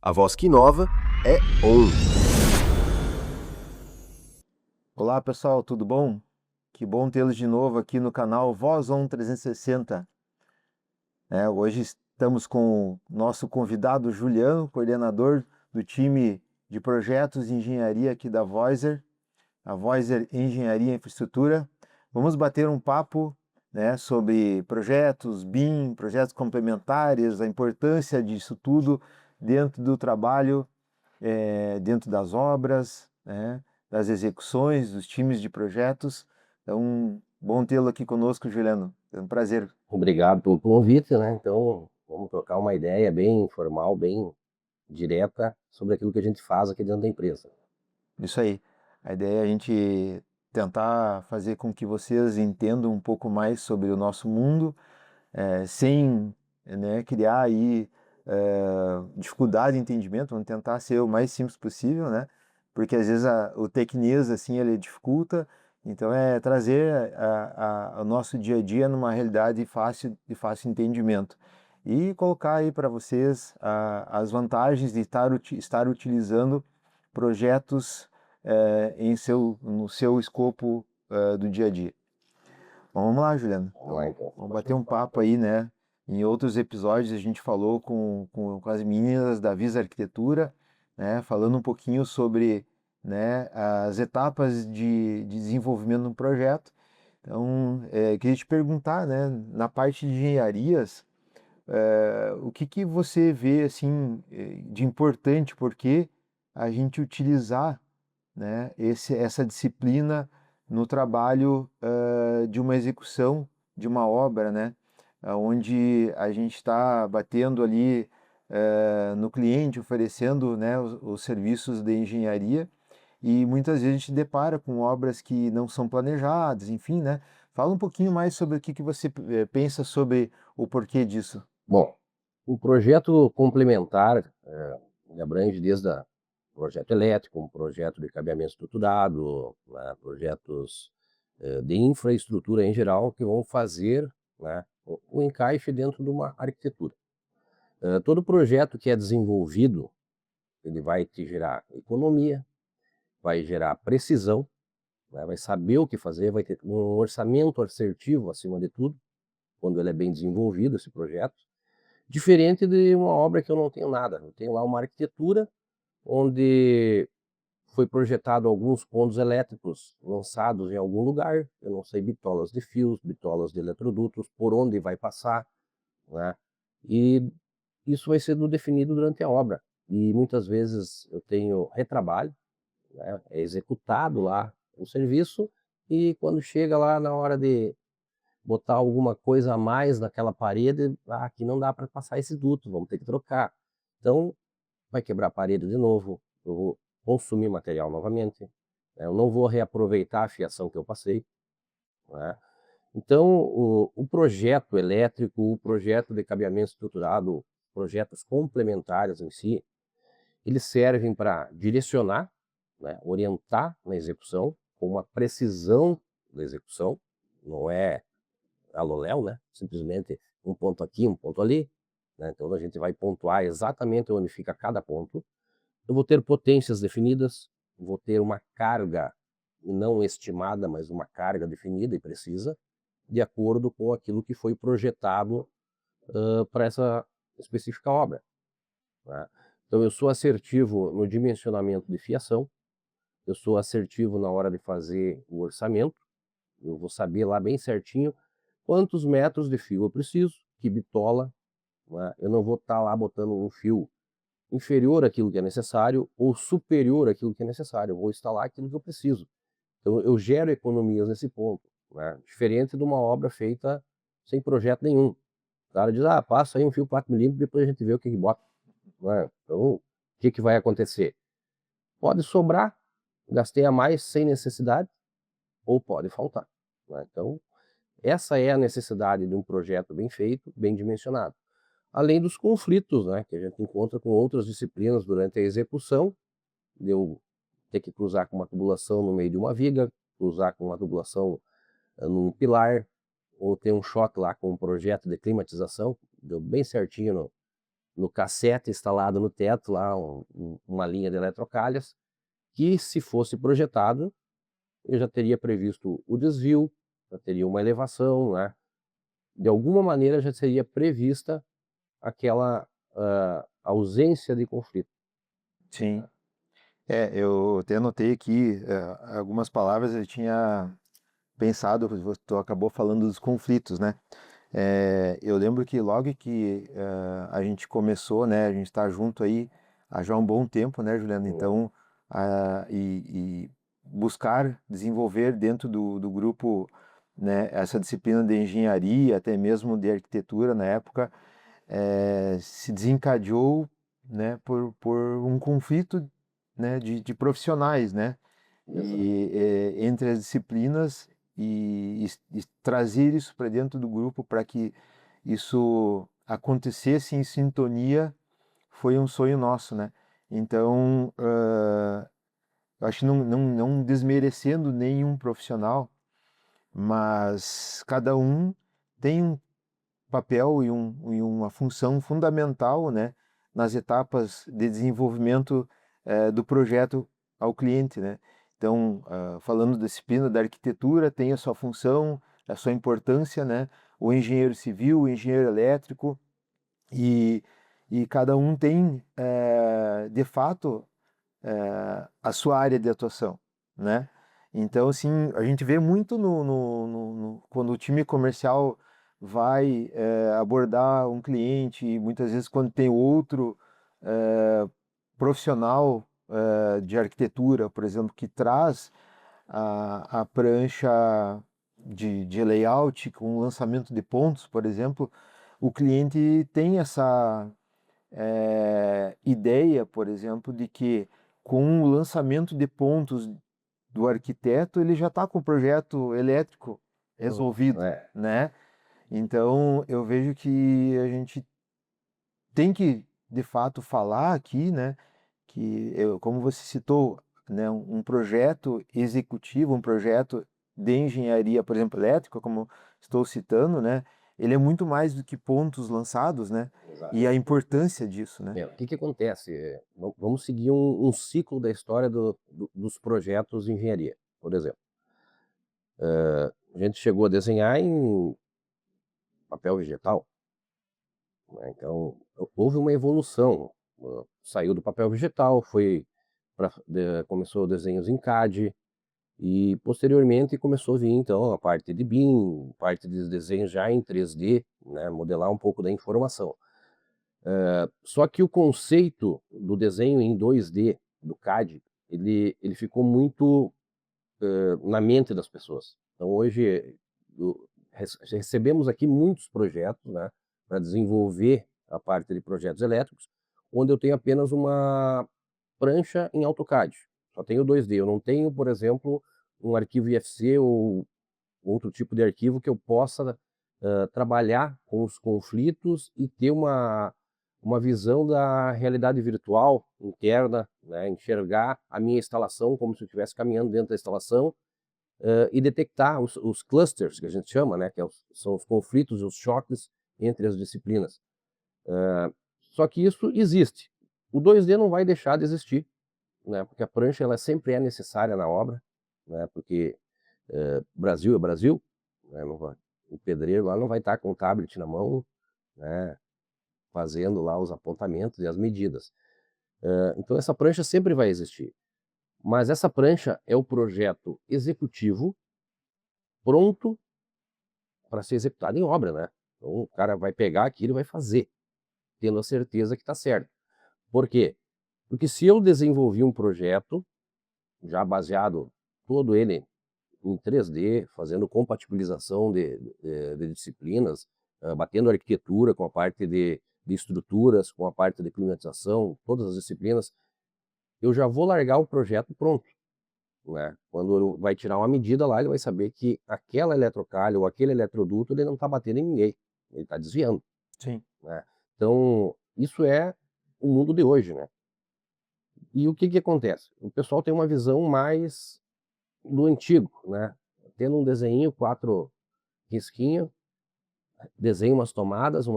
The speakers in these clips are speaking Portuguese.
A voz que inova é On. Olá pessoal, tudo bom? Que bom tê-los de novo aqui no canal Voz On 360. Hoje estamos com o nosso convidado Juliano, coordenador do time de projetos e engenharia aqui da Voiser, a Voiser Engenharia e Infraestrutura. Vamos bater um papo, sobre projetos, BIM, projetos complementares, a importância disso tudo dentro do trabalho, dentro das obras, das execuções, dos times de projetos. Então, bom tê-lo aqui conosco, Juliano. É um prazer. Obrigado pelo convite, né? Então, vamos trocar uma ideia bem informal, bem direta sobre aquilo que a gente faz aqui dentro da empresa. Isso aí. A ideia é a gente tentar fazer com que vocês entendam um pouco mais sobre o nosso mundo, sem, criar aí dificuldade de entendimento. Vamos tentar ser o mais simples possível, né? Porque às vezes o tecnês assim ele dificulta. Então é trazer o nosso dia a dia numa realidade de fácil entendimento e colocar aí para vocês as vantagens de estar utilizando projetos no seu escopo do dia a dia. Bom, vamos lá, Juliano. Vamos lá, então. Vamos bater um papo aí, né? Em outros episódios a gente falou com as meninas da Visa Arquitetura, né? Falando um pouquinho sobre, as etapas de desenvolvimento de um projeto. Então, queria te perguntar, né? Na parte de engenharias, o que você vê, assim, de importante, porque a gente utilizar, né, essa disciplina no trabalho de uma execução de uma obra, né, onde a gente está batendo ali no cliente, oferecendo, né, os serviços de engenharia e muitas vezes a gente depara com obras que não são planejadas, enfim, né? Fala um pouquinho mais sobre o que você pensa sobre o porquê disso. Bom, o projeto complementar ele abrange desde o projeto elétrico, um projeto de cabeamento estruturado, né, projetos de infraestrutura em geral que vão fazer, né, o encaixe dentro de uma arquitetura. Todo projeto que é desenvolvido, ele vai te gerar economia, vai gerar precisão, né, vai saber o que fazer, vai ter um orçamento assertivo acima de tudo, quando ele é bem desenvolvido, esse projeto, diferente de uma obra que eu não tenho nada. Eu tenho lá uma arquitetura onde foi projetado alguns pontos elétricos lançados em algum lugar, eu não sei bitolas de fios, bitolas de eletrodutos, por onde vai passar, né? E isso vai sendo definido durante a obra. E muitas vezes eu tenho retrabalho, né? É executado lá o serviço e quando chega lá na hora de botar alguma coisa a mais naquela parede, aqui não dá para passar esse duto, vamos ter que trocar. Então, vai quebrar a parede de novo, eu vou consumir material novamente, né? Eu não vou reaproveitar a fiação que eu passei, né? Então, o projeto elétrico, o projeto de cabeamento estruturado, projetos complementares em si, eles servem para direcionar, né, orientar na execução, com uma precisão da execução, não é aloléu, né? Simplesmente um ponto aqui, um ponto ali, né? Então a gente vai pontuar exatamente onde fica cada ponto. Eu vou ter potências definidas, vou ter uma carga não estimada, mas uma carga definida e precisa, de acordo com aquilo que foi projetado para essa específica obra, né? Então eu sou assertivo no dimensionamento de fiação, eu sou assertivo na hora de fazer o orçamento, eu vou saber lá bem certinho quantos metros de fio eu preciso, que bitola, né? Eu não vou estar lá botando um fio inferior àquilo que é necessário ou superior àquilo que é necessário, eu vou instalar aquilo que eu preciso. Então eu gero economias nesse ponto, né? Diferente de uma obra feita sem projeto nenhum. O cara diz, passa aí um fio 4 milímetros, depois a gente vê o que bota, né? Então, o que vai acontecer? Pode sobrar, gastei a mais sem necessidade, ou pode faltar, né? Então, essa é a necessidade de um projeto bem feito, bem dimensionado. Além dos conflitos, né, que a gente encontra com outras disciplinas durante a execução, de eu ter que cruzar com uma tubulação no meio de uma viga, cruzar com uma tubulação num pilar, ou ter um choque lá com um projeto de climatização, deu bem certinho no cassete instalado no teto, lá uma linha de eletrocalhas, que se fosse projetado, eu já teria previsto o desvio, já teria uma elevação, né? De alguma maneira já seria prevista aquela ausência de conflito. Sim. Eu até anotei aqui algumas palavras, eu tinha pensado, tu acabou falando dos conflitos, né? Eu lembro que logo que a gente começou, né? A gente está junto aí há já um bom tempo, né, Juliano? Então, e buscar desenvolver dentro do grupo, né, essa disciplina de engenharia, até mesmo de arquitetura na época, se desencadeou, né, por um conflito, né, de profissionais, né? E entre as disciplinas e trazer isso para dentro do grupo para que isso acontecesse em sintonia foi um sonho nosso, né? Então, eu acho que não desmerecendo nenhum profissional, mas cada um tem um papel e uma função fundamental, né, nas etapas de desenvolvimento do projeto ao cliente, né? Então, falando da disciplina da arquitetura, tem a sua função, a sua importância, né? O engenheiro civil, o engenheiro elétrico, e, e cada um tem, de fato, a sua área de atuação, né? Então, assim, a gente vê muito quando o time comercial vai abordar um cliente, e muitas vezes quando tem outro profissional de arquitetura, por exemplo, que traz a prancha de layout com lançamento de pontos, por exemplo, o cliente tem essa ideia, por exemplo, de que com o lançamento de pontos do arquiteto, ele já está com o projeto elétrico resolvido, É, né? Então, eu vejo que a gente tem que, de fato, falar aqui, né? Como você citou, né, um projeto executivo, um projeto de engenharia, por exemplo, elétrica, como estou citando, né? Ele é muito mais do que pontos lançados, né? exato. E a importância disso, né? O que que acontece? Vamos seguir um ciclo da história dos projetos de engenharia, por exemplo. A gente chegou a desenhar em papel vegetal, né? Então, houve uma evolução. Saiu do papel vegetal, começou desenhos em CAD, e posteriormente começou a vir então a parte de BIM, parte de desenho já em 3D, né? Modelar um pouco da informação. Só que o conceito do desenho em 2D, do CAD, ele ficou muito na mente das pessoas. Então hoje recebemos aqui muitos projetos, né, para desenvolver a parte de projetos elétricos, onde eu tenho apenas uma prancha em AutoCAD. Só tenho 2D. Eu não tenho, por exemplo, um arquivo IFC ou outro tipo de arquivo que eu possa trabalhar com os conflitos e ter uma visão da realidade virtual interna, né? Enxergar a minha instalação como se eu estivesse caminhando dentro da instalação e detectar os clusters, que a gente chama, né? São os conflitos, os choques entre as disciplinas. Só que isso existe. O 2D não vai deixar de existir, né? Porque a prancha ela sempre é necessária na obra, né? Porque Brasil é Brasil, né? O pedreiro lá não vai estar com o tablet na mão, né? Fazendo lá os apontamentos e as medidas. Então essa prancha sempre vai existir. Mas essa prancha é o projeto executivo pronto para ser executado em obra, né? Então o cara vai pegar aquilo e vai fazer, tendo a certeza que está certo. Por quê? Porque se eu desenvolvi um projeto, já baseado todo ele em 3D, fazendo compatibilização de disciplinas, batendo arquitetura com a parte de estruturas, com a parte de climatização, todas as disciplinas, eu já vou largar o projeto pronto, né? Quando vai tirar uma medida lá, ele vai saber que aquela eletrocalha ou aquele eletroduto, ele não está batendo em ninguém, ele está desviando, Sim. né? Então, isso é o mundo de hoje, né? E o que que acontece? O pessoal tem uma visão mais do antigo, né? Tendo um desenho, 4 risquinhos, desenha umas tomadas,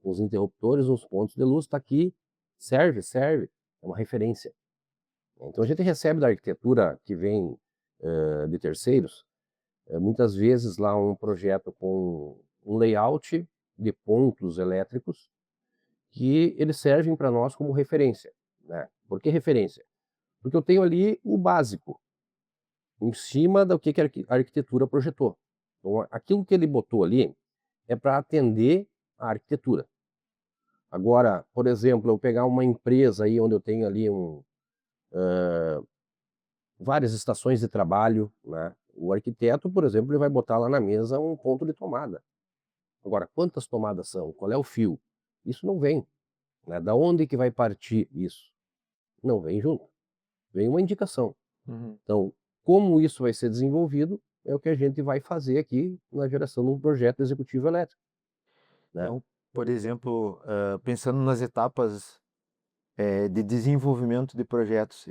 os interruptores, os pontos de luz, está aqui, serve, é uma referência. Então a gente recebe da arquitetura que vem de terceiros, muitas vezes lá um projeto com um layout de pontos elétricos que eles servem para nós como referência, né? Por que referência? Porque eu tenho ali o básico, em cima do que a arquitetura projetou. Então, aquilo que ele botou ali é para atender a arquitetura. Agora, por exemplo, eu pegar uma empresa aí onde eu tenho ali várias estações de trabalho, né? O arquiteto, por exemplo, ele vai botar lá na mesa um ponto de tomada. Agora, quantas tomadas são? Qual é o fio? Isso não vem, né? Da onde que vai partir isso? Não vem junto. Vem uma indicação. Uhum. Então, como isso vai ser desenvolvido, é o que a gente vai fazer aqui na geração de um projeto executivo elétrico, né? Então, por exemplo, pensando nas etapas de desenvolvimento de projetos,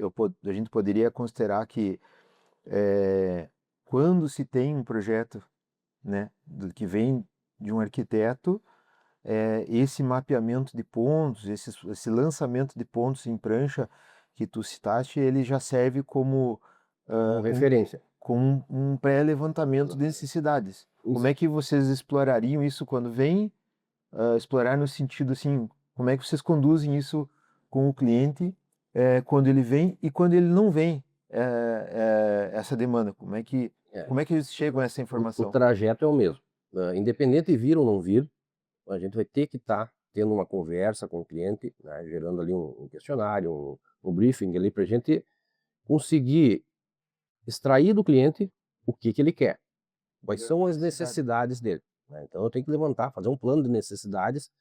a gente poderia considerar que quando se tem um projeto, né, que vem de um arquiteto, esse mapeamento de pontos, esse lançamento de pontos em prancha que tu citaste, ele já serve como Como referência. com um pré-levantamento de necessidades. Como é que vocês explorariam isso quando vem? Explorar no sentido assim, como é que vocês conduzem isso com o cliente quando ele vem e quando ele não vem essa demanda? É, Como é que eles chegam a essa o informação? trajeto é o mesmo. Independente de vir ou não vir, a gente vai ter que estar tendo uma conversa com o cliente, né, gerando ali um questionário, um briefing ali para a gente conseguir extrair do cliente o que ele quer, quais são as necessidades dele, né? Então eu tenho que levantar, fazer um plano de necessidades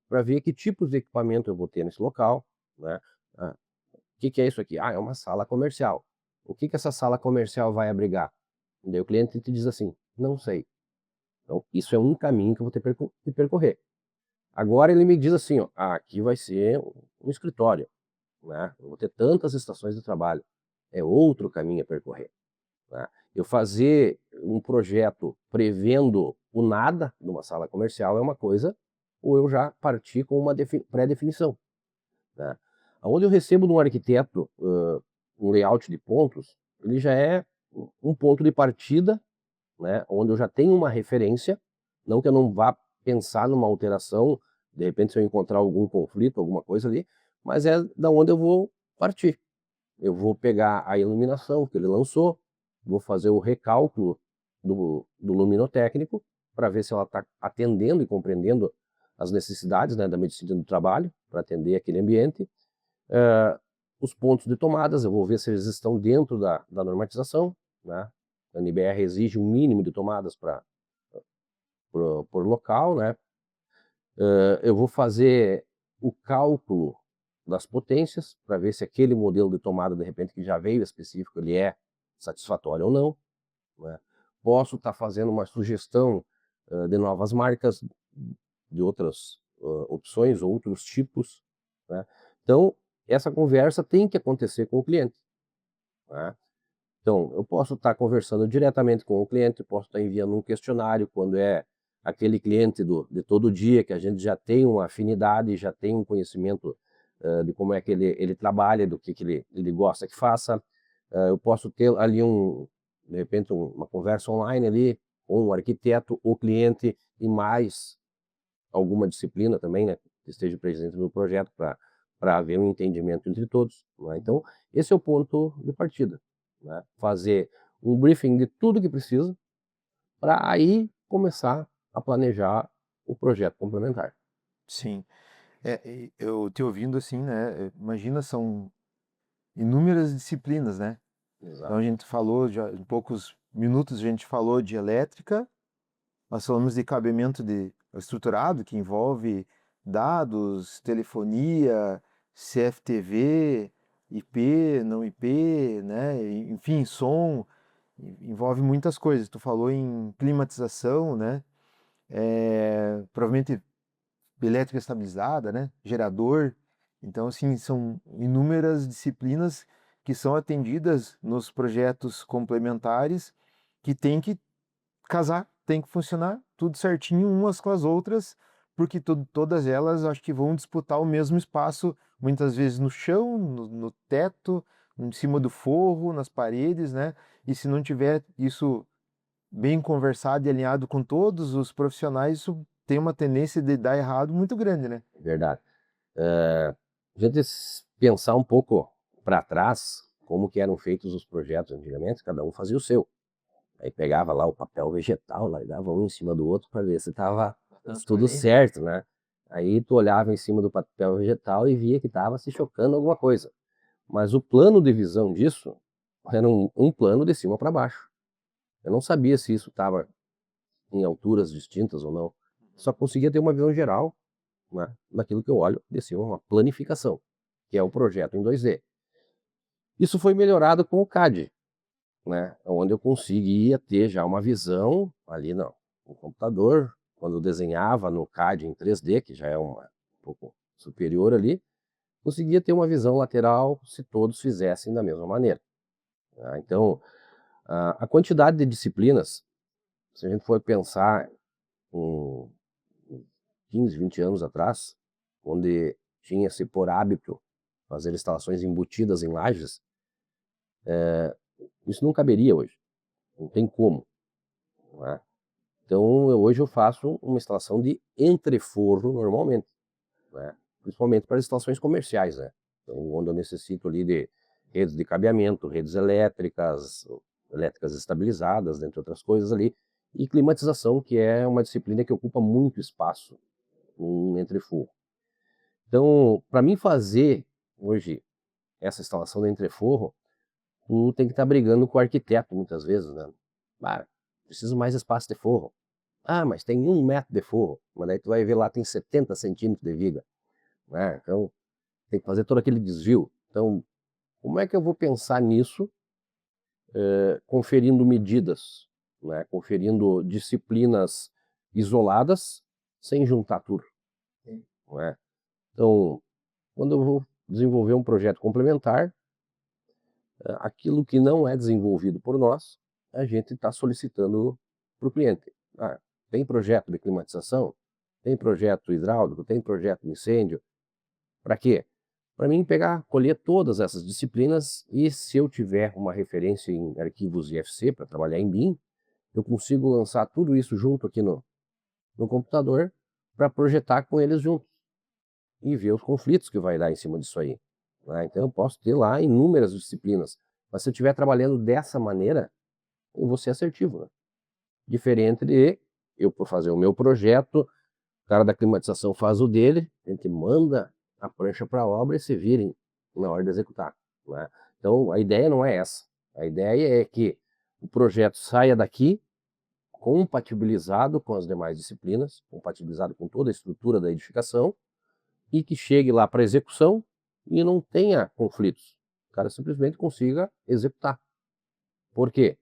para ver que tipos de equipamento eu vou ter nesse local, né? Ah, o que é isso aqui? Ah, é uma sala comercial. O que essa sala comercial vai abrigar? Daí o cliente te diz assim, não sei. Então isso é um caminho que eu vou ter que percorrer. Agora ele me diz assim, ó, aqui vai ser um escritório, né? Eu vou ter tantas estações de trabalho. É outro caminho a percorrer, né? Eu fazer um projeto prevendo o nada numa sala comercial é uma coisa, ou eu já partir com uma pré-definição, né? Onde eu recebo de um arquiteto um layout de pontos, ele já é um ponto de partida, né? Onde eu já tenho uma referência, não que eu não vá pensar numa alteração, de repente se eu encontrar algum conflito, alguma coisa ali, mas é da onde eu vou partir. Eu vou pegar a iluminação que ele lançou, vou fazer o recálculo do luminotécnico para ver se ela está atendendo e compreendendo as necessidades, né, da medicina do trabalho, para atender aquele ambiente. Os pontos de tomadas, eu vou ver se eles estão dentro da normatização, né? A NBR exige um mínimo de tomadas por local, né? Eu vou fazer o cálculo das potências para ver se aquele modelo de tomada, de repente, que já veio específico, ele é satisfatório ou não, né? Posso estar fazendo uma sugestão de novas marcas, de outras opções, outros tipos, né? Então, essa conversa tem que acontecer com o cliente, né? Então, eu posso estar conversando diretamente com o cliente, posso estar enviando um questionário quando é aquele cliente de todo dia, que a gente já tem uma afinidade, já tem um conhecimento de como é que ele trabalha, do que ele gosta que faça. Eu posso ter ali de repente, uma conversa online ali, com o arquiteto, o cliente e mais alguma disciplina também, né, que esteja presente no projeto para haver um entendimento entre todos, né? Então, esse é o ponto de partida, né? Fazer um briefing de tudo que precisa para aí começar a planejar o projeto complementar. Sim. Eu te ouvindo assim, né? Imagina, são inúmeras disciplinas, né? Então a Exato. gente falou, já, em poucos minutos a gente falou de elétrica, nós falamos de cabeamento estruturado, que envolve dados, telefonia, CFTV, IP, não IP, né? Enfim, som, envolve muitas coisas. Tu falou em climatização, né? Provavelmente elétrica estabilizada, né? Gerador. Então, assim, são inúmeras disciplinas que são atendidas nos projetos complementares que tem que casar, tem que funcionar tudo certinho umas com as outras porque todas elas acho que vão disputar o mesmo espaço, muitas vezes no chão, no teto, em cima do forro, nas paredes, né? E se não tiver isso bem conversado e alinhado com todos os profissionais, isso tem uma tendência de dar errado muito grande, né? Verdade. A gente pensar um pouco para trás, como que eram feitos os projetos antigamente, cada um fazia o seu. Aí pegava lá o papel vegetal, largava um em cima do outro para ver se estava tudo certo, né? Aí tu olhava em cima do papel vegetal e via que estava se chocando alguma coisa. Mas o plano de visão disso era um plano de cima para baixo. Eu não sabia se isso estava em alturas distintas ou não. Só conseguia ter uma visão geral, né, daquilo que eu olho de cima, uma planificação, que é o projeto em 2D. Isso foi melhorado com o CAD, né, onde eu conseguia ter já uma visão ali no computador, quando eu desenhava no CAD em 3D, que já é um pouco superior ali, conseguia ter uma visão lateral se todos fizessem da mesma maneira, tá? Então, a quantidade de disciplinas, se a gente for pensar em 15, 20 anos atrás, onde tinha-se por hábito fazer instalações embutidas em lajes, isso não caberia hoje, não tem como, não é? Então, hoje eu faço uma instalação de entreforro normalmente, né? Principalmente para instalações comerciais, né? Então, onde eu necessito ali de redes de cabeamento, redes elétricas estabilizadas, dentre outras coisas ali, e climatização, que é uma disciplina que ocupa muito espaço no entreforro. Então, para mim fazer hoje essa instalação do entreforro, tu tem que estar brigando com o arquiteto muitas vezes, né? Ah, preciso mais espaço de forro. Ah, mas tem 1 metro de forro. Mas daí tu vai ver lá tem 70 centímetros de viga, né? Então, tem que fazer todo aquele desvio. Então, como é que eu vou pensar nisso, conferindo medidas, né? Conferindo disciplinas isoladas, sem juntar tudo, não é? Então, quando eu vou desenvolver um projeto complementar, aquilo que não é desenvolvido por nós, a gente está solicitando para o cliente. Ah, tem projeto de climatização? Tem projeto hidráulico? Tem projeto de incêndio? Para quê? Para mim pegar, colher todas essas disciplinas e se eu tiver uma referência em arquivos IFC para trabalhar em BIM, eu consigo lançar tudo isso junto aqui no computador para projetar com eles juntos e ver os conflitos que vai dar em cima disso aí, né? Então eu posso ter lá inúmeras disciplinas, mas se eu estiver trabalhando dessa maneira, eu vou ser assertivo, né? Diferente de eu por fazer o meu projeto, o cara da climatização faz o dele, a gente manda a prancha para a obra e se virem na hora de executar, né? Então a ideia não é essa. A ideia é que o projeto saia daqui compatibilizado com as demais disciplinas, compatibilizado com toda a estrutura da edificação e que chegue lá para execução e não tenha conflitos. O cara simplesmente consiga executar. Por quê?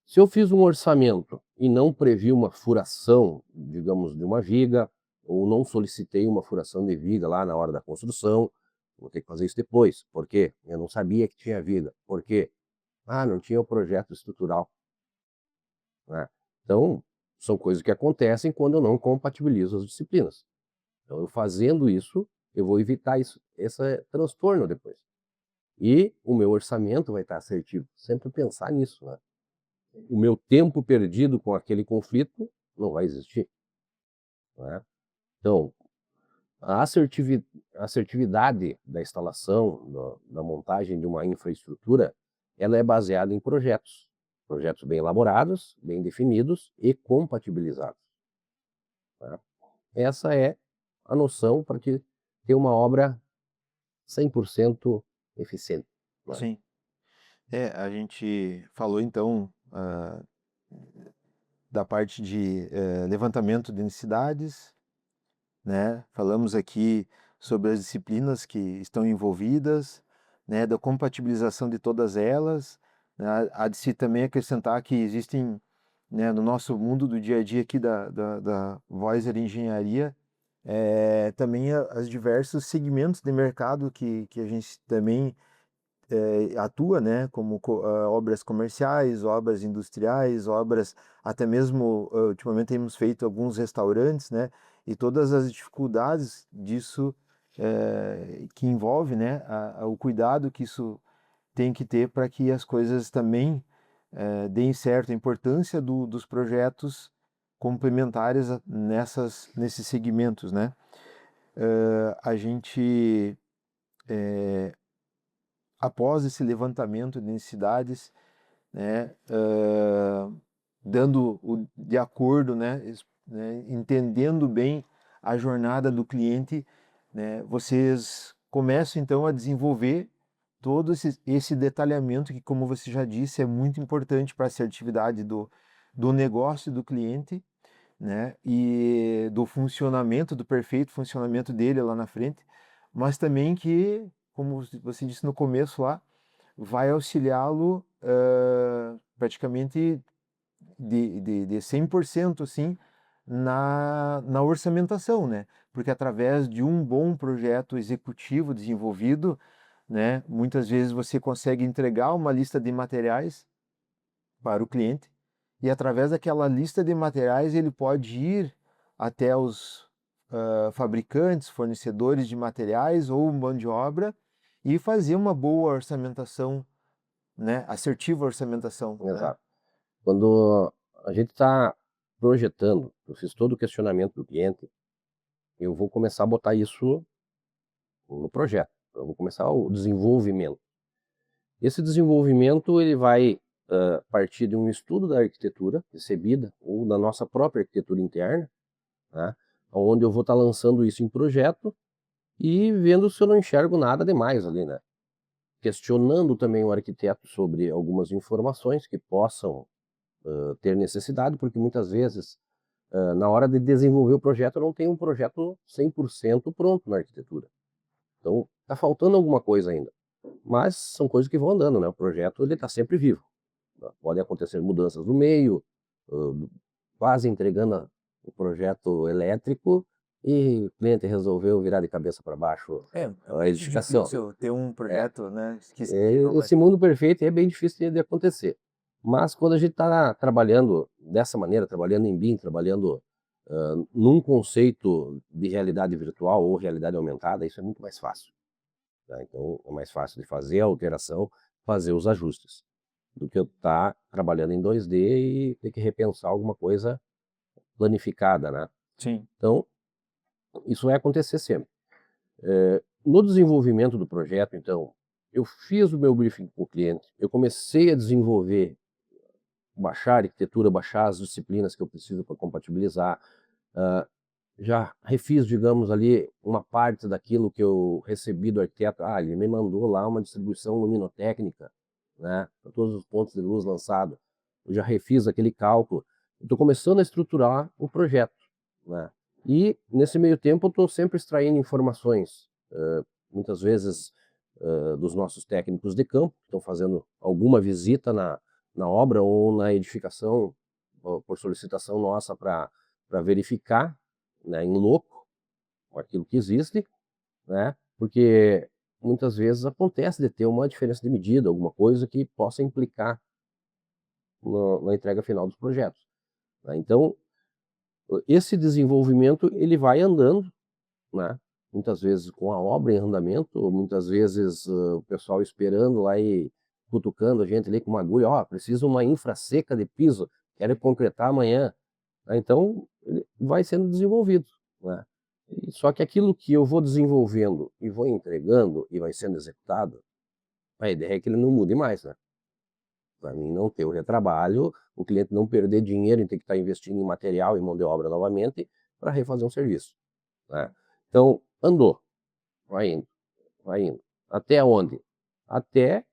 Se eu fiz um orçamento e não previ uma furação, digamos, de uma viga, ou não solicitei uma furação de viga lá na hora da construção, vou ter que fazer isso depois. Por quê? Eu não sabia que tinha viga. Por quê? Ah, não tinha o projeto estrutural, né? Então, são coisas que acontecem quando eu não compatibilizo as disciplinas. Então, eu fazendo isso, eu vou evitar esse transtorno depois. E o meu orçamento vai estar assertivo. Sempre pensar nisso, né? O meu tempo perdido com aquele conflito não vai existir, né? Então, a assertividade da instalação, da montagem de uma infraestrutura, ela é baseada em projetos. Projetos bem elaborados, bem definidos e compatibilizados, tá? Essa é a noção para ter uma obra 100% eficiente, né? Sim. A gente falou então da parte de levantamento de necessidades, né? Falamos aqui sobre as disciplinas que estão envolvidas, né? Da compatibilização de todas elas, né? Há de se também acrescentar que existem, né, no nosso mundo do dia a dia aqui da Voiser Engenharia, também os diversos segmentos de mercado que a gente também atua, né, como obras comerciais, obras industriais, obras até mesmo ultimamente temos feito alguns restaurantes, né? e todas as dificuldades disso que envolve, né, o cuidado que isso tem que ter para que as coisas também deem certo, a importância dos projetos complementares nesses segmentos, né? A gente, após esse levantamento de necessidades, né, dando de acordo, né, entendendo bem a jornada do cliente, né, vocês começam então a desenvolver todo esse detalhamento que, como você já disse, é muito importante para a assertividade do negócio do cliente, né, e do funcionamento, do perfeito funcionamento dele lá na frente, mas também que, como você disse no começo lá, vai auxiliá-lo praticamente de 100% assim, na orçamentação, né? Porque através de um bom projeto executivo desenvolvido, né, muitas vezes você consegue entregar uma lista de materiais para o cliente e através daquela lista de materiais ele pode ir até os fabricantes, fornecedores de materiais ou mão de obra e fazer uma boa orçamentação, né, assertiva orçamentação, né? Exato. Quando a gente está projetando, eu fiz todo o questionamento do cliente, eu vou começar a botar isso no projeto, eu vou começar o desenvolvimento. Esse desenvolvimento ele vai partir de um estudo da arquitetura recebida ou da nossa própria arquitetura interna, né, onde eu vou estar lançando isso em projeto e vendo se eu não enxergo nada demais ali, né? Questionando também o arquiteto sobre algumas informações que possam ter necessidade, porque muitas vezes, na hora de desenvolver o projeto, eu não tenho um projeto 100% pronto na arquitetura. Então, está faltando alguma coisa ainda. Mas são coisas que vão andando, né? O projeto ele está sempre vivo. Podem acontecer mudanças no meio, quase entregando o projeto elétrico e o cliente resolveu virar de cabeça para baixo a edificação. Difícil ter um projeto, né, que Esse mundo perfeito é bem difícil de acontecer. Mas quando a gente está trabalhando dessa maneira, trabalhando em BIM, trabalhando num conceito de realidade virtual ou realidade aumentada, isso é muito mais fácil. Tá? Então é mais fácil de fazer a alteração, fazer os ajustes, do que eu estar trabalhando em 2D e ter que repensar alguma coisa planificada, né? Sim. Então isso vai acontecer sempre. No desenvolvimento do projeto, então, eu fiz o meu briefing com o cliente, eu comecei a desenvolver, baixar a arquitetura, baixar as disciplinas que eu preciso para compatibilizar, já refiz, digamos ali, uma parte daquilo que eu recebi do arquiteto. Ele me mandou lá uma distribuição luminotécnica, né, para todos os pontos de luz lançados. Eu já refiz aquele cálculo. Estou começando a estruturar o projeto, né? E nesse meio tempo eu estou sempre extraindo informações, muitas vezes dos nossos técnicos de campo, que estão fazendo alguma visita na obra ou na edificação, por solicitação nossa para verificar, né, em loco aquilo que existe, né? Porque muitas vezes acontece de ter uma diferença de medida, alguma coisa que possa implicar na entrega final dos projetos, né? Então esse desenvolvimento ele vai andando, né? Muitas vezes com a obra em andamento, ou muitas vezes o pessoal esperando lá e cutucando a gente ali com uma agulha, precisa uma infra seca de piso, quero concretar amanhã. Então ele vai sendo desenvolvido, né? Só que aquilo que eu vou desenvolvendo e vou entregando e vai sendo executado, a ideia é que ele não mude mais, né? Para mim não ter o retrabalho, o cliente não perder dinheiro em ter que estar investindo em material e mão de obra novamente para refazer um serviço, né? Então andou, vai indo, vai indo. Até onde? Até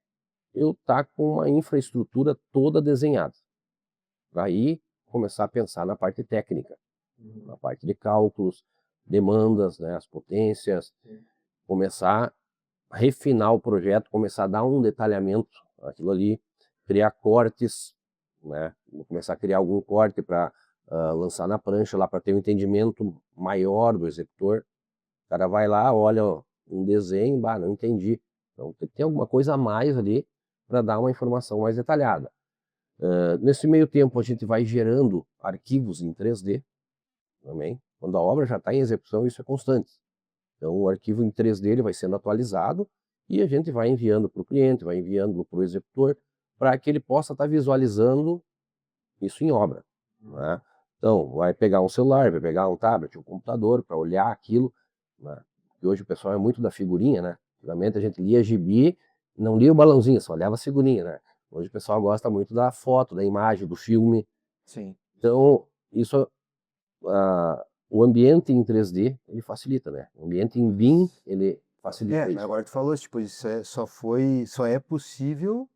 eu estar com uma infraestrutura toda desenhada. Aí começar a pensar na parte técnica, na parte de cálculos, demandas, né, as potências, começar a refinar o projeto, começar a dar um detalhamento àquilo ali, criar cortes, né, vou começar a criar algum corte para lançar na prancha lá para ter um entendimento maior do executor. O cara vai lá, olha um desenho, não entendi. Então tem alguma coisa a mais ali para dar uma informação mais detalhada. Nesse meio tempo a gente vai gerando arquivos em 3D também, Quando a obra já está em execução, isso é constante. Então, o arquivo em 3D ele vai sendo atualizado e a gente vai enviando para o cliente, vai enviando para o executor, para que ele possa estar visualizando isso em obra, né? Então, vai pegar um celular, vai pegar um tablet, um computador para olhar aquilo, né? E hoje o pessoal é muito da figurinha, né? Antigamente a gente lia gibi, não lia o balãozinho, só olhava a figurinha, né? Hoje o pessoal gosta muito da foto, da imagem, do filme. Sim. Então, isso, o ambiente em 3D, ele facilita, né? O ambiente em BIM, ele facilita Mas isso. agora tu falou, tipo, isso só é possível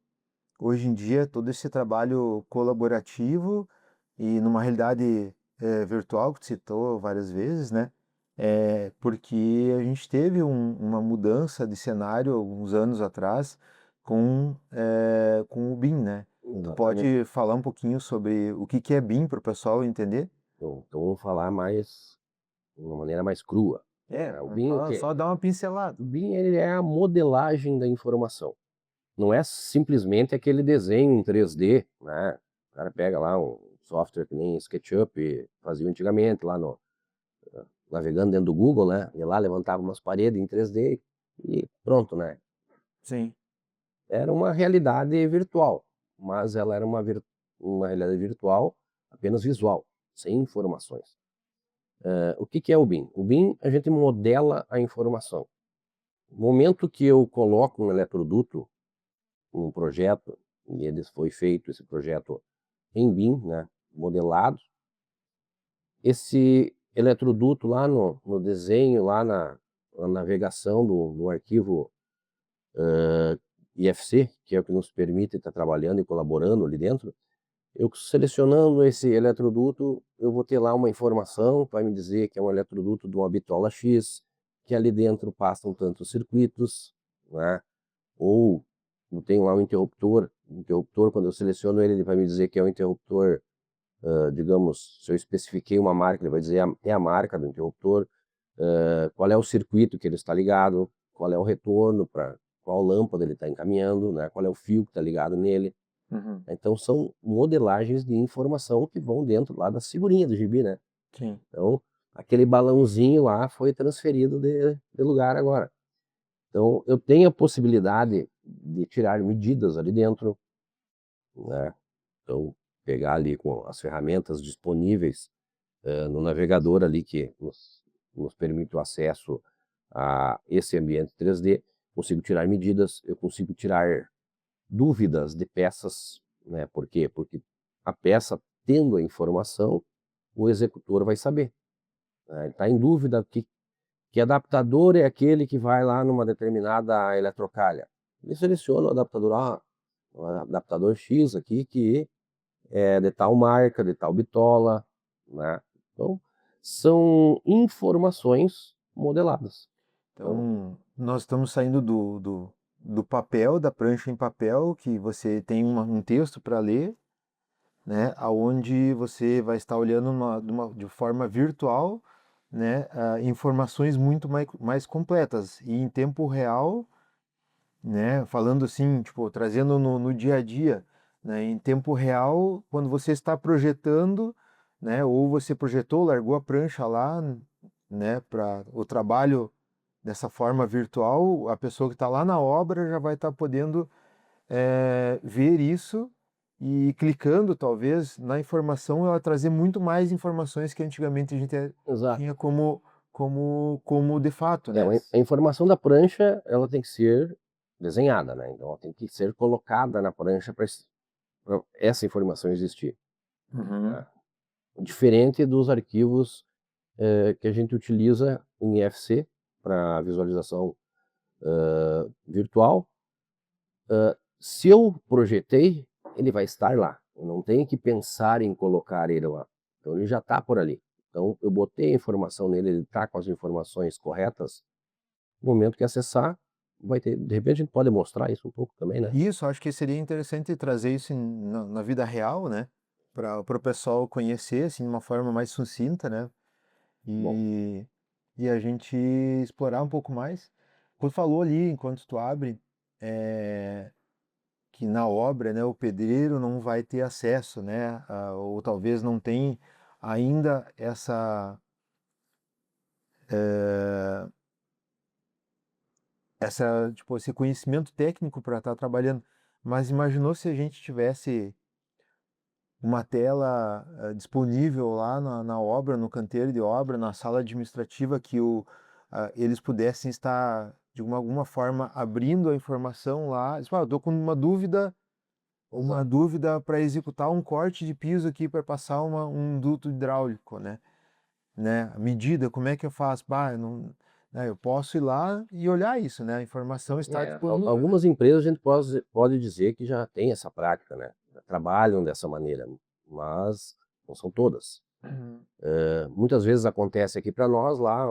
hoje em dia todo esse trabalho colaborativo e numa realidade virtual que tu citou várias vezes, né? Porque a gente teve uma mudança de cenário alguns anos atrás com o BIM, né? Tu Exatamente. pode falar um pouquinho sobre o que que é BIM para o pessoal entender? Então vamos falar mais, de uma maneira mais crua, né? O BIM, o quê? Só dar uma pincelada. O BIM, ele é a modelagem da informação. Não é simplesmente aquele desenho em 3D, né? O cara pega lá um software que nem SketchUp fazia antigamente, lá no, navegando dentro do Google, né? E lá levantava umas paredes em 3D e pronto, né? Sim. Era uma realidade virtual, mas ela era uma realidade virtual apenas visual, sem informações. O que que é o BIM? O BIM, a gente modela a informação. No momento que eu coloco um eletroduto, um projeto, e ele foi feito, esse projeto em BIM, né, modelado, esse eletroduto lá no desenho, lá na navegação do arquivo IFC, que é o que nos permite estar trabalhando e colaborando ali dentro, eu selecionando esse eletroduto, eu vou ter lá uma informação, vai me dizer que é um eletroduto de uma bitola X, que ali dentro passam tantos circuitos, né? Ou eu tenho lá um interruptor, quando eu seleciono ele, ele vai me dizer que é um interruptor, digamos, se eu especifiquei uma marca, ele vai dizer é a marca do interruptor, qual é o circuito que ele está ligado, qual é o retorno, para qual lâmpada ele está encaminhando, né? Qual é o fio que está ligado nele. Uhum. Então são modelagens de informação que vão dentro lá da figurinha do gibi, né? Sim. Então, aquele balãozinho lá foi transferido de lugar agora. Então, eu tenho a possibilidade de tirar medidas ali dentro, né? Então, pegar ali com as ferramentas disponíveis no navegador ali que nos permite o acesso a esse ambiente 3D, consigo tirar medidas, eu consigo tirar dúvidas de peças, né? Por quê? Porque a peça, tendo a informação, o executor vai saber, né? Ele está em dúvida que adaptador é aquele que vai lá numa determinada eletrocalha. Ele seleciona o adaptador, o adaptador X aqui que é de tal marca, de tal bitola, né? Então, são informações modeladas. Então, Então, nós estamos saindo do papel, da prancha em papel, que você tem um texto para ler, né, aonde você vai estar olhando de forma virtual, né, informações muito mais completas e em tempo real, né, falando assim, tipo, trazendo no dia a dia, né, em tempo real, quando você está projetando, né, ou você projetou, largou a prancha lá, né, para o trabalho dessa forma virtual, a pessoa que está lá na obra já vai estar podendo ver isso e clicando talvez na informação, ela trazer muito mais informações que antigamente a gente exato. tinha como de fato, né? A informação da prancha, ela tem que ser desenhada, né? Então ela tem que ser colocada na prancha para essa informação existir, Uhum. né? Diferente dos arquivos que a gente utiliza em IFC para visualização virtual. Se eu projetei, ele vai estar lá. Eu não tenho que pensar em colocar ele lá. Então ele já está por ali. Então eu botei a informação nele, ele está com as informações corretas. No momento que acessar, vai ter. De repente a gente pode mostrar isso um pouco também, né? Isso, acho que seria interessante trazer isso na vida real, né? Para o pessoal conhecer, assim, de uma forma mais sucinta, né? Bom, E a gente explorar um pouco mais. Quando falou ali, enquanto tu abre, é, que na obra, né, o pedreiro não vai ter acesso, né? Ou talvez não tem ainda tipo, esse conhecimento técnico para estar trabalhando. Mas imaginou se a gente tivesse uma tela disponível lá na obra, no canteiro de obra, na sala administrativa, que eles pudessem estar, de alguma forma, abrindo a informação lá. Diz, eu estou com uma dúvida para executar um corte de piso aqui para passar um duto hidráulico, né? A medida, como é que eu faço? Eu não, né, eu posso ir lá e olhar isso, né? A informação está disponível. Algumas empresas a gente pode dizer que já tem essa prática, né? Já trabalham dessa maneira, mas não são todas. Muitas vezes acontece aqui para nós lá,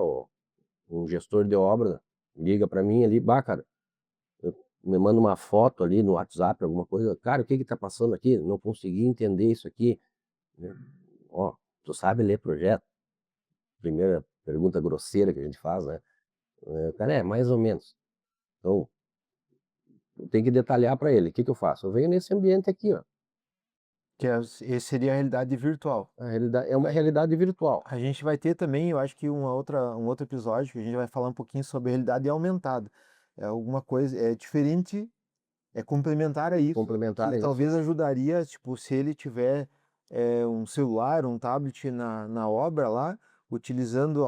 um gestor de obra liga para mim ali, cara, me manda uma foto ali no WhatsApp, alguma coisa, cara, o que que tá passando aqui? Não consegui entender isso aqui. Ó, tu sabe ler projeto? Primeira pergunta grosseira que a gente faz, né? Cara, mais ou menos. Então, tem que detalhar para ele. O que que eu faço? Eu venho nesse ambiente aqui, ó. Esse seria a realidade virtual. É uma realidade virtual. A gente vai ter também, eu acho que um outro episódio que a gente vai falar um pouquinho sobre realidade aumentada. É alguma coisa, é diferente, é complementar a isso, Complementar que a isso. talvez ajudaria, tipo, se ele tiver um celular, um tablet na obra lá, utilizando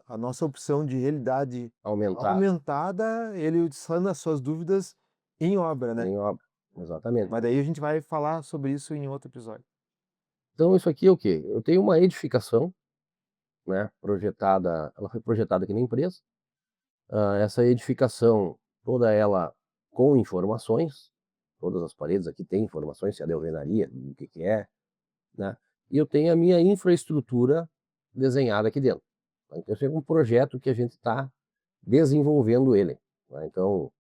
a nossa opção de realidade aumentada, ele sana as suas dúvidas em obra, né? Em obra, exatamente. Mas daí a gente vai falar sobre isso em outro episódio. Então isso aqui é o quê? Eu tenho uma edificação, né, projetada, ela foi projetada aqui na empresa. Essa edificação, toda ela com informações, todas as paredes aqui têm informações, se é de alvenaria, o que que é, né? E eu tenho a minha infraestrutura desenhada aqui dentro. Então esse é um projeto que a gente está desenvolvendo ele, né? Então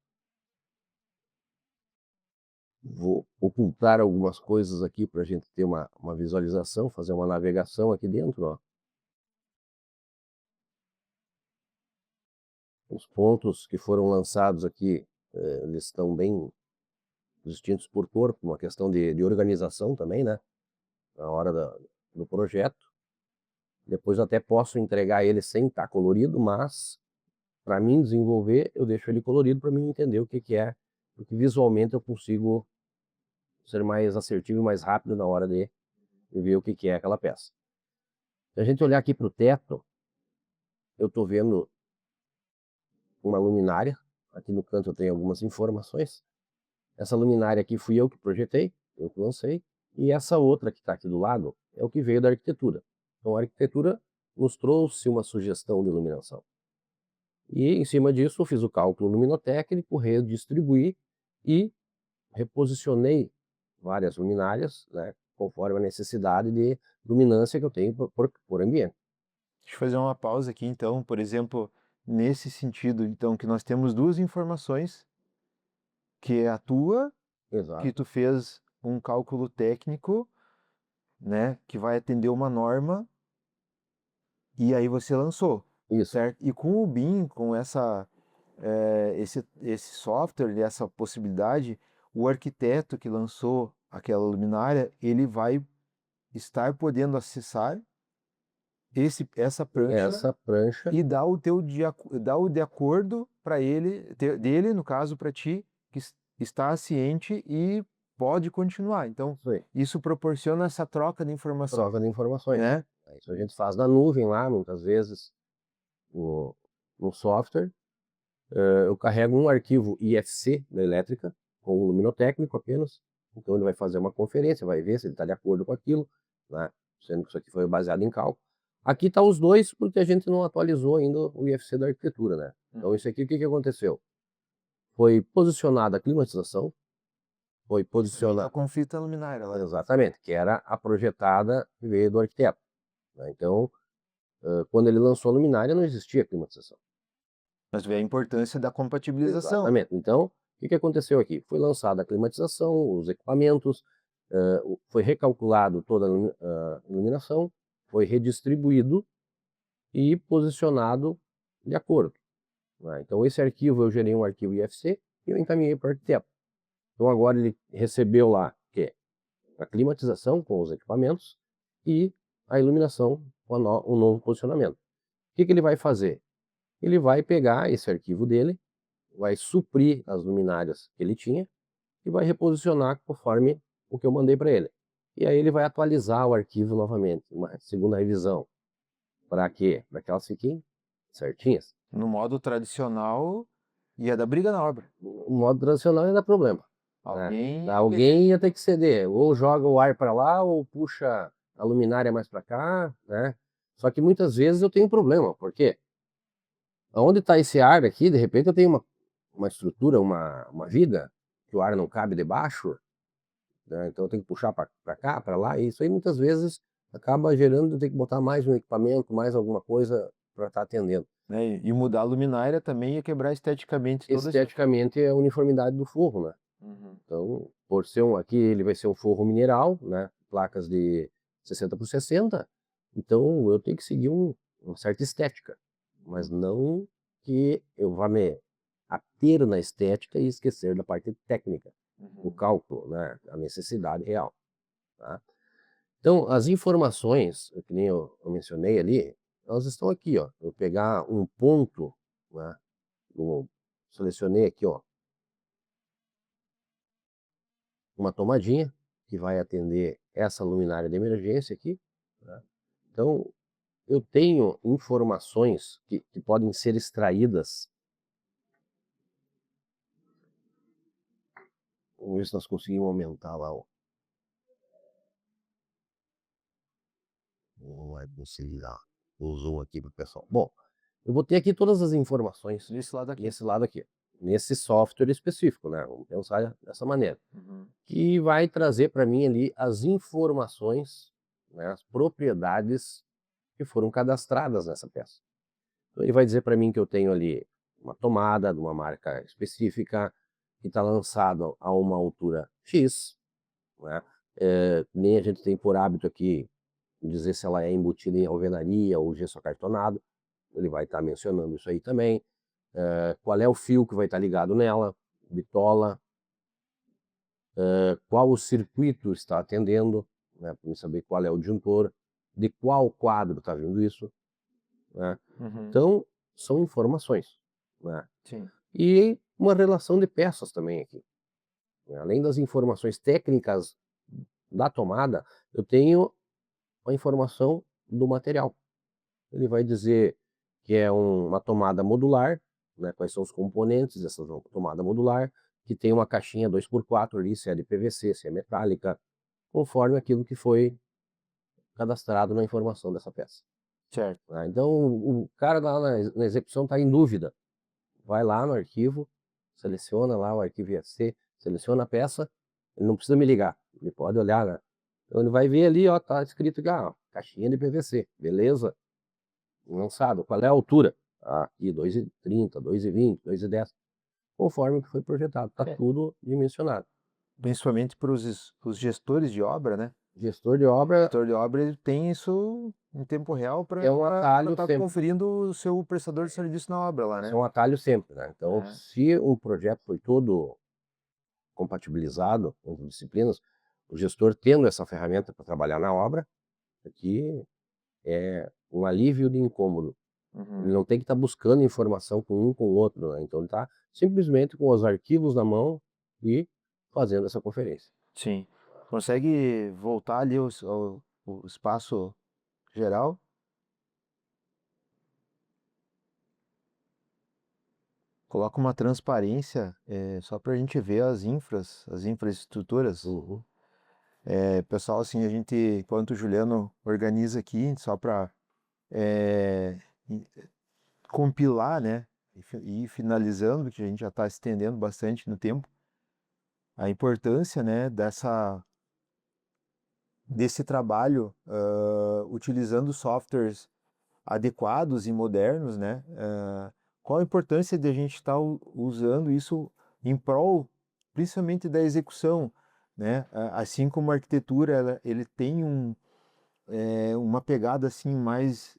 vou ocultar algumas coisas aqui para a gente ter uma visualização, fazer uma navegação aqui dentro, ó. Os pontos que foram lançados aqui, eles estão bem distintos por cor, por uma questão de organização também, né? Na hora do projeto. Depois eu até posso entregar ele sem estar colorido, mas para mim desenvolver, eu deixo ele colorido para mim entender o que que é, porque visualmente eu consigo ser mais assertivo e mais rápido na hora de ver o que que é aquela peça. Se a gente olhar aqui para o teto, eu estou vendo uma luminária. Aqui no canto eu tenho algumas informações. Essa luminária aqui fui eu que projetei, eu que lancei. E essa outra que está aqui do lado é o que veio da arquitetura. Então a arquitetura nos trouxe uma sugestão de iluminação. E em cima disso eu fiz o cálculo luminotécnico, redistribuí e reposicionei várias luminárias, né, conforme a necessidade de luminância que eu tenho por ambiente. Deixa eu fazer uma pausa aqui, então, por exemplo, nesse sentido, então, que nós temos duas informações, que é a tua, Exato. que tu fez um cálculo técnico, né, que vai atender uma norma, e aí você lançou, Isso. certo? E com o BIM, com esse software, essa possibilidade, o arquiteto que lançou aquela luminária, ele vai estar podendo acessar essa prancha e dar o de acordo para ele, dele, no caso, para ti, que está ciente e pode continuar. Então, isso proporciona essa troca de informações. Troca de informações. Né? Isso a gente faz na nuvem lá, muitas vezes, no software. Eu carrego um arquivo IFC da elétrica, com o luminotécnico apenas. Então ele vai fazer uma conferência, vai ver se ele está de acordo com aquilo, né? Sendo que isso aqui foi baseado em cálculo. Aqui está os dois, porque a gente não atualizou ainda o IFC da arquitetura, né? Então isso aqui, o que que aconteceu? Foi posicionada a climatização, foi posicionada... A conflita luminária lá. Exatamente, que era a projetada que veio do arquiteto, né? Então, quando ele lançou a luminária, não existia climatização. Mas vê a importância da compatibilização. Exatamente. Então, o que aconteceu aqui? Foi lançada a climatização, os equipamentos, foi recalculado toda a iluminação, foi redistribuído e posicionado de acordo, né? Então esse arquivo, eu gerei um arquivo IFC e eu encaminhei para o arquiteto. Então agora ele recebeu lá que a climatização com os equipamentos e a iluminação com o novo posicionamento. O que ele vai fazer? Ele vai pegar esse arquivo dele, vai suprir as luminárias que ele tinha e vai reposicionar conforme o que eu mandei para ele. E aí ele vai atualizar o arquivo novamente, uma segunda revisão. Para quê? Para que elas fiquem certinhas. No modo tradicional, ia dar briga na obra. O modo tradicional ia dar problema, né? Alguém... Alguém ia ter que ceder, ou joga o ar para lá, ou puxa a luminária mais para cá, né? Só que muitas vezes eu tenho um problema, porque onde está esse ar aqui, de repente eu tenho uma estrutura, uma viga, que o ar não cabe debaixo, né? Então eu tenho que puxar para cá, para lá, e isso aí muitas vezes acaba gerando eu ter que botar mais um equipamento, mais alguma coisa para estar atendendo. Né? E mudar a luminária também ia quebrar esteticamente toda essa... Esteticamente é a uniformidade do forro, né? Uhum. Então, por ser aqui ele vai ser um forro mineral, né? Placas de 60 por 60, então eu tenho que seguir uma certa estética, mas não que eu vá me ater na estética e esquecer da parte técnica, o cálculo, né? A necessidade real, tá? Então, as informações, que nem eu mencionei ali, elas estão aqui, ó. Eu pegar um ponto, né? Eu selecionei aqui, ó, uma tomadinha que vai atender essa luminária de emergência aqui, né? Então, eu tenho informações que podem ser extraídas. Vamos ver se nós conseguimos aumentar lá vai conseguir dar o zoom aqui para o pessoal. Bom, eu vou ter aqui todas as informações Desse lado aqui. nesse lado aqui, nesse software específico, né? Vamos pensar dessa maneira. Uhum. Que vai trazer para mim ali as informações, né, as propriedades que foram cadastradas nessa peça. Então ele vai dizer para mim que eu tenho ali uma tomada de uma marca específica, que está lançado a uma altura X, né? Nem a gente tem por hábito aqui dizer se ela é embutida em alvenaria ou gesso acartonado, ele vai estar mencionando isso aí também. Qual é o fio que vai estar ligado nela, bitola, qual o circuito está atendendo, né, para saber qual é o disjuntor, de qual quadro está vindo isso, né? Uhum. Então, são informações, né? Sim. E uma relação de peças também aqui, né? Além das informações técnicas da tomada, eu tenho a informação do material. Ele vai dizer que é uma tomada modular, né, quais são os componentes dessa tomada modular, que tem uma caixinha 2x4 ali, se é de PVC, se é metálica, conforme aquilo que foi cadastrado na informação dessa peça, Certo. né? Então o cara lá na execução está em dúvida, vai lá no arquivo, seleciona lá o arquivo IFC, seleciona a peça, ele não precisa me ligar, ele pode olhar, né? Então ele vai ver ali, ó, tá escrito aqui, ó, caixinha de PVC, beleza? Lançado, qual é a altura? Aqui 2,30, 2,20, 2,10, conforme o que foi projetado, tá tudo dimensionado. Principalmente para os gestores de obra, né? Gestor de obra O gestor de obra ele tem isso em tempo real para é um atalho estar sempre. conferindo o seu prestador de serviço na obra lá, né? É um atalho sempre, né? Então, se um projeto foi todo compatibilizado com as disciplinas, o gestor tendo essa ferramenta para trabalhar na obra, aqui é um alívio de incômodo. Ele não tem que estar buscando informação com um com o outro, né? Então ele está simplesmente com os arquivos na mão e fazendo essa conferência. Sim. Consegue voltar ali o espaço geral? Coloca uma transparência só para a gente ver as infraestruturas. Uhum. Pessoal, assim, a gente, enquanto o Juliano organiza aqui, só para compilar, né, e ir finalizando, que a gente já está estendendo bastante no tempo, a importância, né, desse trabalho utilizando softwares adequados e modernos, né? Qual a importância de a gente estar usando isso em prol, principalmente da execução, né? Assim como a arquitetura, ele tem uma pegada assim mais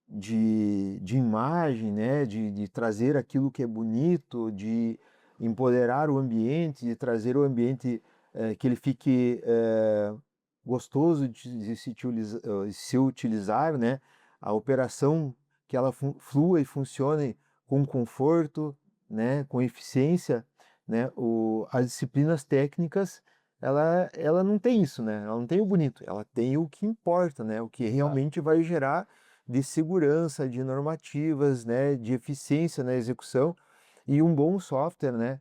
de imagem, né? De trazer aquilo que é bonito, de empoderar o ambiente, de trazer o ambiente que ele fique gostoso de se utilizar, né? a operação que ela flua e funcione com conforto, né, com eficiência, né, as disciplinas técnicas, ela não tem isso, né, ela não tem o bonito, ela tem o que importa, né, o que realmente vai gerar de segurança, de normativas, né, de eficiência na execução e um bom software, né,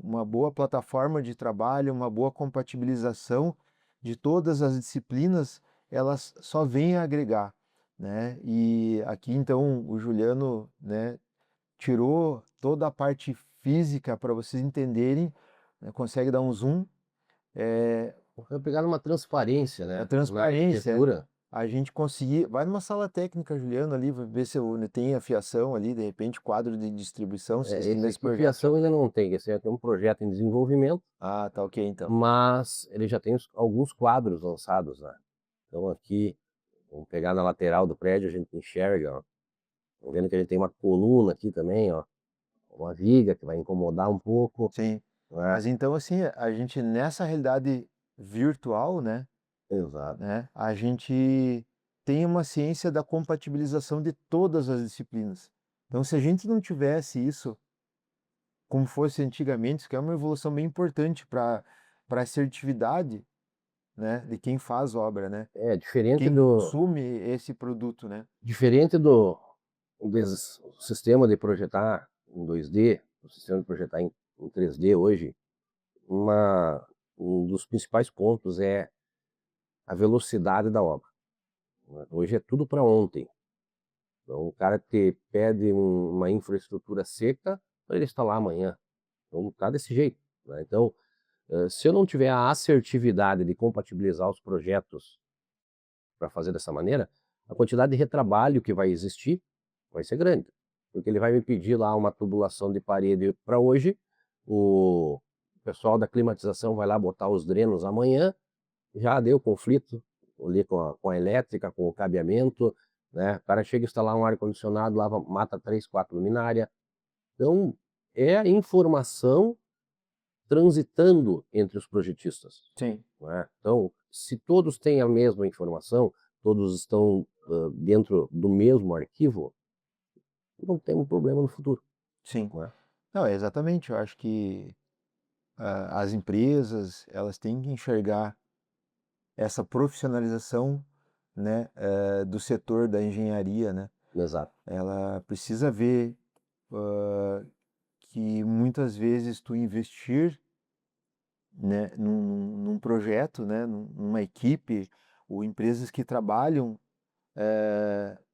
uma boa plataforma de trabalho, uma boa compatibilização de todas as disciplinas, elas só vêm a agregar, né? E aqui então o Juliano, né, tirou toda a parte física para vocês entenderem, né, consegue dar um zoom, Foi pegar numa transparência, a né, na transparência, arquitetura. a gente conseguir, vai numa sala técnica, Juliano, ali, vai ver se tem a fiação ali, de repente quadro de distribuição, se vocês têm Esse nesse aqui, projeto. fiação ainda não tem, esse aqui é um projeto em desenvolvimento, Ah, tá ok então. mas ele já tem alguns quadros lançados, né? Então aqui, vamos pegar na lateral do prédio, a gente enxerga, ó. Estão vendo que ele tem uma coluna aqui também, ó, uma viga que vai incomodar um pouco, Sim. né? Mas então assim, a gente nessa realidade virtual, né, Exato. a gente tem uma ciência da compatibilização de todas as disciplinas. Então, se a gente não tivesse isso, como fosse antigamente, isso que é uma evolução bem importante para a assertividade, né, de quem faz obra, né, É de diferente quem do consome esse produto, né. diferente do sistema de projetar em 2D, o sistema de projetar em 3D hoje, um dos principais pontos é a velocidade da obra, né? Hoje é tudo para ontem. Então o cara te pede uma infraestrutura seca para ele instalar amanhã. Então tá desse jeito, né? Então, se eu não tiver a assertividade de compatibilizar os projetos para fazer dessa maneira, a quantidade de retrabalho que vai existir vai ser grande, porque ele vai me pedir lá uma tubulação de parede para hoje, o pessoal da climatização vai lá botar os drenos amanhã, já deu conflito ali com a elétrica, com o cabeamento, né? O cara chega a instalar um ar-condicionado, lá mata 3, 4 luminárias. Então, é a informação transitando entre os projetistas, Sim, né? Então, se todos têm a mesma informação, todos estão dentro do mesmo arquivo, não temos problema no futuro, sim. né? Não, exatamente. Eu acho que as empresas, elas têm que enxergar essa profissionalização, né, do setor da engenharia, né? Exato. Ela precisa ver que muitas vezes tu investir, né, num projeto, né, numa equipe ou empresas que trabalham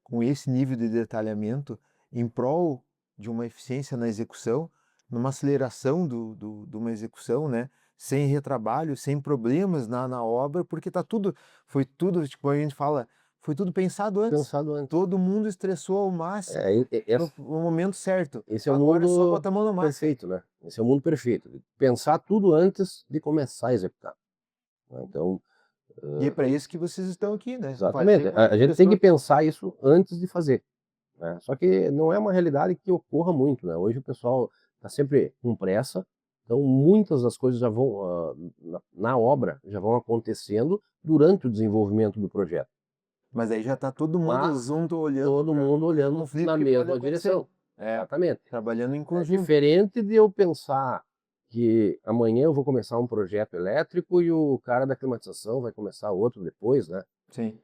com esse nível de detalhamento em prol de uma eficiência na execução, numa aceleração de uma execução, né, sem retrabalho, sem problemas na obra, porque foi tudo, tipo, a gente fala, foi tudo pensado antes. Pensado antes. Todo mundo estressou ao máximo no momento certo. Esse é o Agora é só mundo botar a mão na massa. perfeito, né? Esse é o mundo perfeito. Pensar tudo antes de começar a executar, né? Então, E é para isso que vocês estão aqui, né? exatamente. Fazer com A que gente tem que pessoas... pensar isso antes de fazer, né? Só que não é uma realidade que ocorra muito, né? Hoje o pessoal está sempre com pressa, então muitas das coisas já vão, na obra, já vão acontecendo durante o desenvolvimento do projeto. Mas aí já está todo mundo Mas junto olhando todo mundo olhando conflito na que pode mesma acontecer. direção. Exatamente. Trabalhando em É conjunto. diferente de eu pensar que amanhã eu vou começar um projeto elétrico e o cara da climatização vai começar outro depois, né? Sim,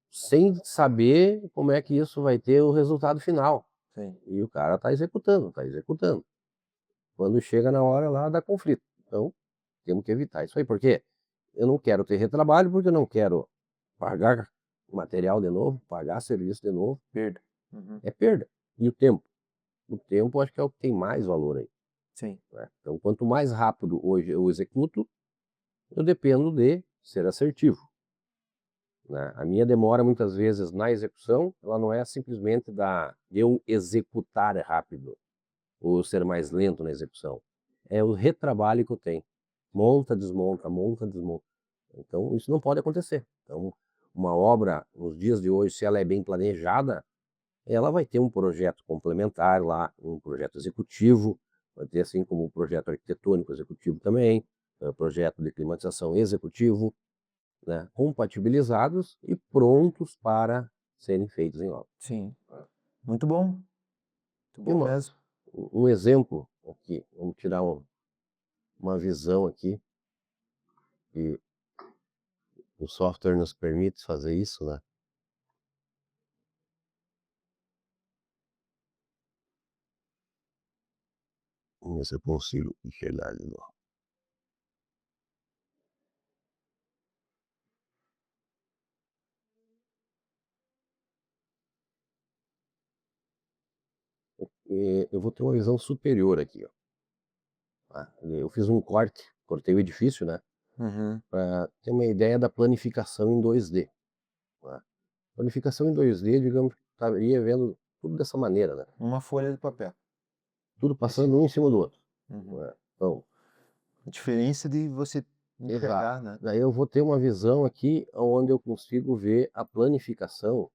Sem saber como é que isso vai ter o resultado final. sim. E o cara está executando, está executando. Quando chega na hora lá, dá conflito. Então, temos que evitar isso aí. Por quê? Eu não quero ter retrabalho, porque eu não quero pagar material de novo, pagar serviço de novo. Perda. Uhum. É perda. E o tempo? O tempo acho que é o que tem mais valor aí, Sim, né? Então, quanto mais rápido hoje eu executo, eu dependo de ser assertivo, né? A minha demora muitas vezes na execução, ela não é simplesmente de eu executar rápido ou ser mais lento na execução. É o retrabalho que eu tenho. Monta, desmonta, monta, desmonta. Então, isso não pode acontecer. Então, uma obra, nos dias de hoje, se ela é bem planejada, ela vai ter um projeto complementar lá, um projeto executivo, vai ter assim como um projeto arquitetônico executivo também, projeto de climatização executivo, né, compatibilizados e prontos para serem feitos em obra. Sim. Muito bom. Muito E bom mesmo. um exemplo aqui, vamos tirar uma visão aqui, e o software nos permite fazer isso, né? Vamos ver se eu consigo enxergar de novo. Eu vou ter uma visão superior aqui, ó. Eu fiz um cortei o edifício, né? Uhum. Para ter uma ideia da planificação em 2D, né? Planificação em 2D, digamos, estaria vendo tudo dessa maneira, né? Uma folha de papel. Tudo passando um em cima do outro, Uhum. né? Então, A diferença de você exato. enxergar, né? Daí eu vou ter uma visão aqui onde eu consigo ver a planificação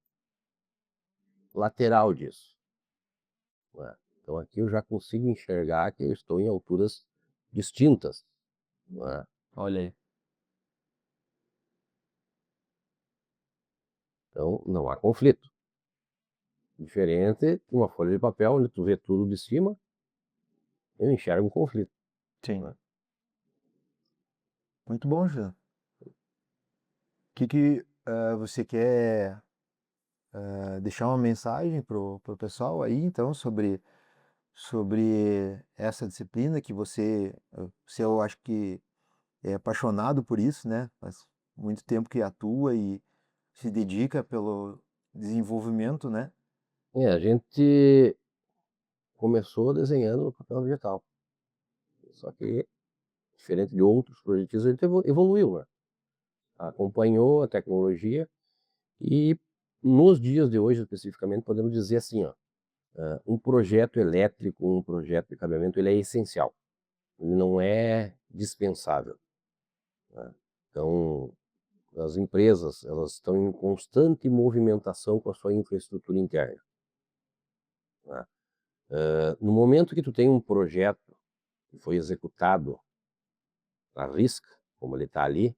lateral disso, né? Então aqui eu já consigo enxergar que eu estou em alturas distintas, né? Olha aí. Então não há conflito. Diferente de uma folha de papel onde tu vê tudo de cima, eu enxergo um conflito, Sim. né? Muito bom, Jean. O que você quer deixar uma mensagem pro pessoal aí, então, sobre essa disciplina que você eu acho que é apaixonado por isso, né? Faz muito tempo que atua e se dedica pelo desenvolvimento, né? A gente começou desenhando no papel vegetal, só que diferente de outros projetistas, a gente evoluiu, né? Acompanhou a tecnologia e nos dias de hoje, especificamente, podemos dizer assim, ó, um projeto elétrico, um projeto de cabeamento, ele é essencial, ele não é dispensável, né? Então, as empresas, elas estão em constante movimentação com a sua infraestrutura interna, né? No momento que tu tem um projeto que foi executado à risca, como ele está ali,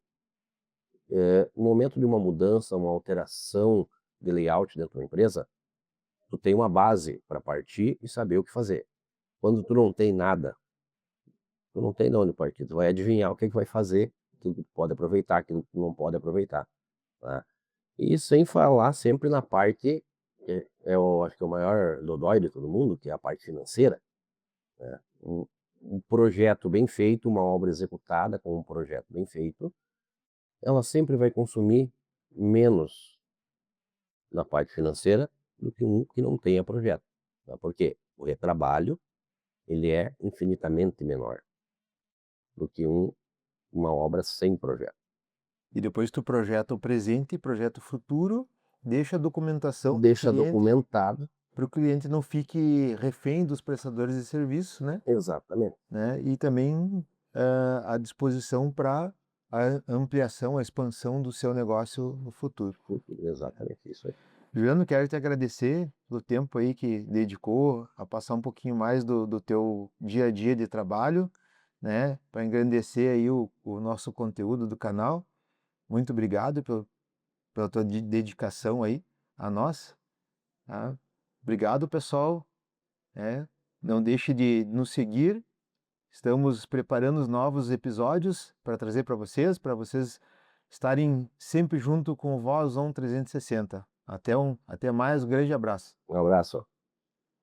no momento de uma mudança, uma alteração de layout dentro da empresa, tu tem uma base para partir e saber o que fazer. Quando tu não tem nada, tu não tem de onde partir, tu vai adivinhar o que vai fazer, aquilo que tu pode aproveitar, aquilo que tu não pode aproveitar, né? E sem falar sempre na parte, que eu acho que é o maior dodói de todo mundo, que é a parte financeira, né? Um projeto bem feito, uma obra executada com um projeto bem feito, ela sempre vai consumir menos na parte financeira do que um que não tenha projeto, tá? Porque o retrabalho, ele é infinitamente menor do que uma obra sem projeto. E depois tu projeta o presente, projeta o futuro, deixa a documentação Deixa documentado. para o cliente não fique refém dos prestadores de serviço, né? Exatamente. Né? E também à disposição para a ampliação, a expansão do seu negócio no futuro. Exatamente, isso aí. Juliano, quero te agradecer pelo tempo aí que dedicou a passar um pouquinho mais do teu dia a dia de trabalho, né? Para engrandecer aí o nosso conteúdo do canal. Muito obrigado pela tua dedicação aí a nós, tá? Obrigado, pessoal. Não deixe de nos seguir. Estamos preparando os novos episódios para trazer para vocês estarem sempre junto com o Voz On 360. Até mais, um grande abraço. Um abraço.